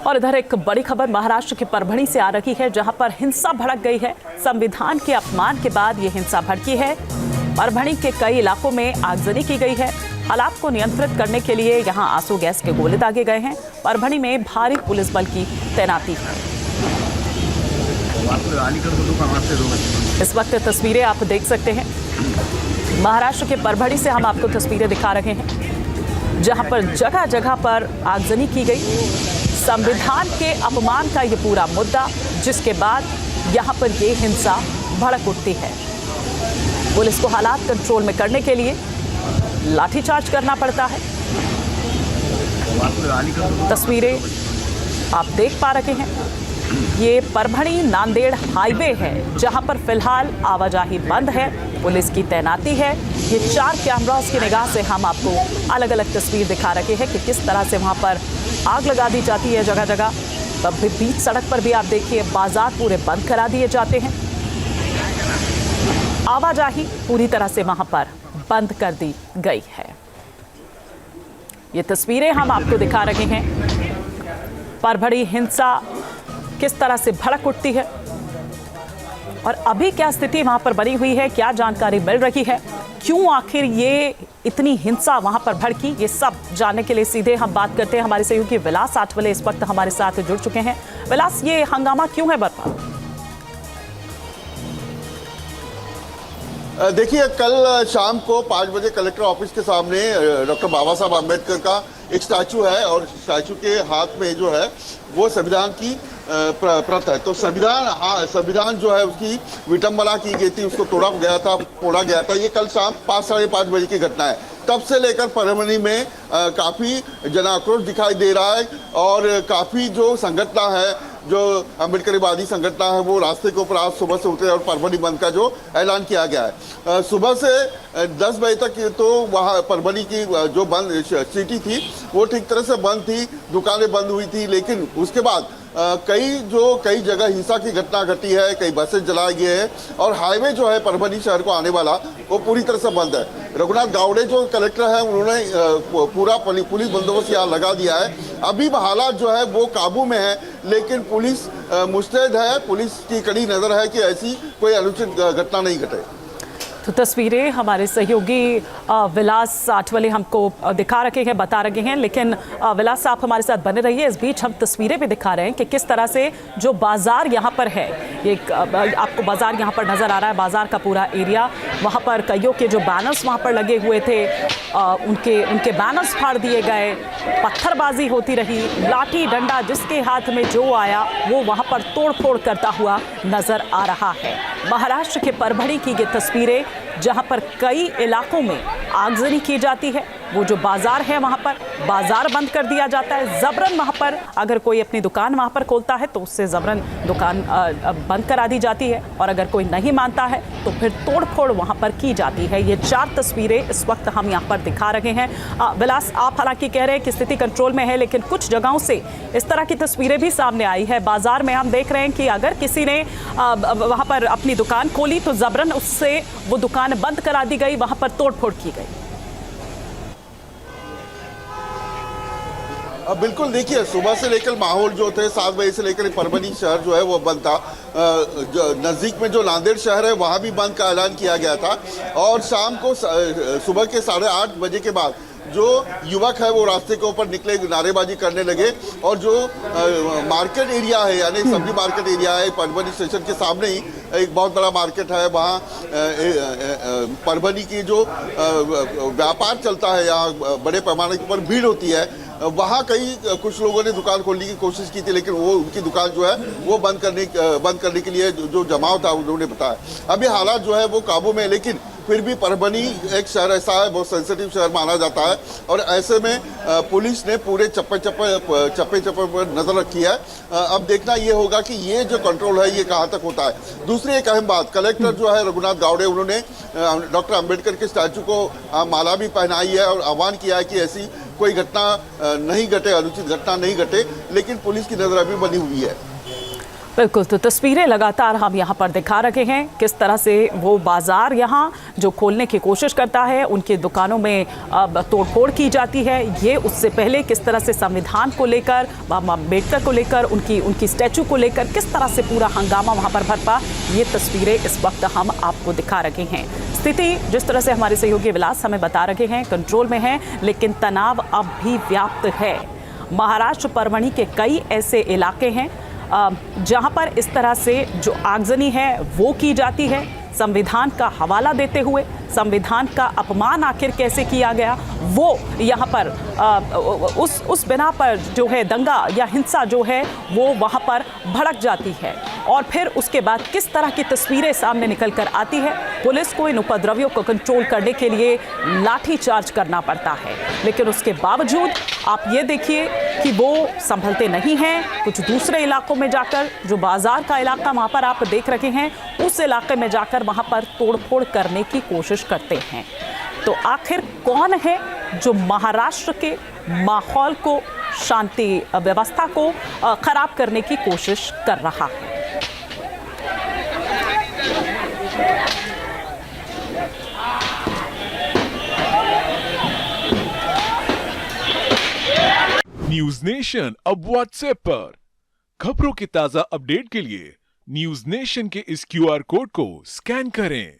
और इधर एक बड़ी खबर महाराष्ट्र के परभणी से आ रही है, जहां पर हिंसा भड़क गई है। संविधान के अपमान के बाद ये हिंसा भड़की है। परभणी के कई इलाकों में आगजनी की गई है। हालात को नियंत्रित करने के लिए यहां आंसू गैस के गोले दागे गए हैं। परभणी में भारी पुलिस बल की तैनाती है। इस वक्त तस्वीरें आप देख सकते हैं। महाराष्ट्र के परभणी से हम आपको तस्वीरें दिखा रहे हैं, जहां पर जगह जगह पर आगजनी की गई। संविधान के अपमान का ये पूरा मुद्दा, जिसके बाद यहां पर ये हिंसा भड़क उठती है। पुलिस को हालात कंट्रोल में करने के लिए लाठीचार्ज करना पड़ता है। तस्वीरें आप देख पा रहे हैं। ये परभणी नांदेड़ हाईवे है, जहां पर फिलहाल आवाजाही बंद है। पुलिस की तैनाती है। ये 4 कैमरास की निगाह से हम आपको अलग अलग तस्वीर दिखा रहे हैं कि किस तरह से वहां पर आग लगा दी जाती है जगह जगह। तब भी बीच सड़क पर भी आप देखिए, बाजार पूरे बंद करा दिए जाते हैं। आवाजाही पूरी तरह से वहां पर बंद कर दी गई है। ये तस्वीरें हम आपको दिखा रहे हैं। परभणी हिंसा किस तरह से भड़क उठती है और अभी क्या स्थिति वहां पर बनी हुई है, क्या जानकारी मिल रही है, क्यों आखिर ये इतनी हिंसा वहां पर भड़की, ये सब जानने के लिए सीधे हम बात करते हैं। हमारे सहयोगी विलास आठवले इस वक्त हमारे साथ जुड़ चुके हैं। विलास, ये हंगामा क्यों है बर्पा? देखिए, कल शाम को 5 बजे कलेक्टर ऑफिस के सामने डॉक्टर बाबा साहब आम्बेडकर का एक स्टैचू है और स्टैचू के हाथ में जो है वो संविधान की प्रत है। तो संविधान जो है उसकी विटंबना की गई थी, उसको फोड़ा गया था। ये कल शाम 5 साढ़े 5 बजे की घटना है। तब से लेकर परभणी में काफ़ी जनाक्रोश दिखाई दे रहा है और काफ़ी जो संगठन है, जो अम्बेडकरवादी संगठन है, वो रास्ते के ऊपर आज सुबह से उतरे और परभणी बंद का जो ऐलान किया गया है। सुबह से 10 बजे तक तो वहाँ परभणी की जो बंद सिटी थी वो ठीक तरह से बंद थी, दुकानें बंद हुई थी। लेकिन उसके बाद कई जगह हिंसा की घटना घटी है, कई बसें जलाई गई है और हाईवे जो है परभणी शहर को आने वाला वो पूरी तरह से बंद है। रघुनाथ गावड़े जो कलेक्टर है, उन्होंने पूरा पुलिस बंदोबस्त यहाँ लगा दिया है। अभी हालात जो है वो काबू में है, लेकिन पुलिस मुस्तैद है, पुलिस की कड़ी नज़र है कि ऐसी कोई अनुचित घटना नहीं घटे। तो तस्वीरें हमारे सहयोगी विलास आठवले हमको दिखा रहे हैं, बता रहे हैं। लेकिन विलास, आप हमारे साथ बने रहिए। इस बीच हम तस्वीरें भी दिखा रहे हैं कि किस तरह से जो बाजार यहाँ पर है, ये आपको बाजार यहाँ पर नज़र आ रहा है, बाजार का पूरा एरिया। वहाँ पर कईयों के जो बैनर्स वहाँ पर लगे हुए थे, उनके बैनर्स फाड़ दिए गए, पत्थरबाजी होती रही, लाठी डंडा जिसके हाथ में जो आया वो वहाँ पर तोड़ फोड़ करता हुआ नज़र आ रहा है। महाराष्ट्र के परभणी की ये तस्वीरें, जहां पर कई इलाकों में आगजनी की जाती है। वो जो बाजार है वहां पर बाजार बंद कर दिया जाता है। जबरन वहां पर अगर कोई अपनी दुकान वहां पर खोलता है तो उससे जबरन दुकान बंद करा दी जाती है और अगर कोई नहीं मानता है तो फिर तोड़फोड़ वहां पर की जाती है। ये 4 तस्वीरें इस वक्त हम यहाँ पर दिखा रहे हैं। विलास, आप हालांकि कह रहे हैं कि स्थिति कंट्रोल में है, लेकिन कुछ जगहों से इस तरह की तस्वीरें भी सामने आई है। बाजार में हम देख रहे हैं कि अगर किसी ने वहां पर अपनी दुकान खोली तो जबरन उससे वो दुकान बंद करा दी गई, वहां पर तोड़फोड़ की गई। बिल्कुल, देखिए, सुबह से लेकर माहौल जो थे 7 बजे से लेकर परभणी शहर जो है वो बंद था। नज़दीक में जो नांदेड़ शहर है वहाँ भी बंद का ऐलान किया गया था और शाम को सुबह के 8:30 बजे के बाद जो युवक है वो रास्ते के ऊपर निकले, नारेबाजी करने लगे और जो मार्केट एरिया है, यानी सब्जी मार्केट एरिया है, परभणी स्टेशन के सामने ही एक बहुत बड़ा मार्केट है। वहाँ परभणी की जो व्यापार चलता है, यहाँ बड़े पैमाने के ऊपर भीड़ होती है। वहाँ कुछ लोगों ने दुकान खोलने की कोशिश की थी, लेकिन वो उनकी दुकान जो है वो बंद करने के लिए जो जमाव था उन्होंने बताया। अभी हालात जो है वो काबू में है, लेकिन फिर भी परभणी एक शहर ऐसा है, बहुत सेंसिटिव शहर माना जाता है और ऐसे में पुलिस ने पूरे चप्पे पर नजर रखी है। अब देखना ये होगा कि ये जो कंट्रोल है ये कहाँ तक होता है। दूसरी एक अहम बात, कलेक्टर जो है रघुनाथ गावड़े, उन्होंने डॉक्टर अम्बेडकर के स्टैचू को माला भी पहनाई है और आह्वान किया है कि ऐसी कोई घटना नहीं घटे, अनुचित घटना नहीं घटे, लेकिन पुलिस की नजर अभी बनी हुई है। बिल्कुल, तो तस्वीरें लगातार हम यहाँ पर दिखा रहे हैं किस तरह से वो बाजार यहाँ जो खोलने की कोशिश करता है, उनकी दुकानों में अब तोड़फोड़ की जाती है। ये उससे पहले किस तरह से संविधान को लेकर, अम्बेडकर को लेकर, उनकी स्टैचू को लेकर किस तरह से पूरा हंगामा वहाँ पर भरपा, ये तस्वीरें इस वक्त हम आपको दिखा रहे हैं। स्थिति जिस तरह से हमारे सहयोगी विलास हमें बता रहे हैं कंट्रोल में है, लेकिन तनाव अब भी व्याप्त है। महाराष्ट्र परवणी के कई ऐसे इलाके हैं जहां पर इस तरह से जो आगजनी है वो की जाती है, संविधान का हवाला देते हुए। संविधान का अपमान आखिर कैसे किया गया, वो यहाँ पर उस बिना पर जो है दंगा या हिंसा जो है वो वहाँ पर भड़क जाती है। और फिर उसके बाद किस तरह की तस्वीरें सामने निकल कर आती है। पुलिस को इन उपद्रवियों को कंट्रोल करने के लिए लाठी चार्ज करना पड़ता है, लेकिन उसके बावजूद आप ये देखिए कि वो संभलते नहीं हैं। कुछ दूसरे इलाकों में जाकर, जो बाजार का इलाका वहाँ पर आप देख रहे हैं, उस इलाके में जाकर वहाँ पर तोड़फोड़ करने की कोशिश करते हैं। तो आखिर कौन है जो महाराष्ट्र के माहौल को, शांति व्यवस्था को खराब करने की कोशिश कर रहा है? न्यूज नेशन अब व्हाट्सएप पर खबरों के ताजा अपडेट के लिए न्यूज नेशन के इस QR कोड को स्कैन करें।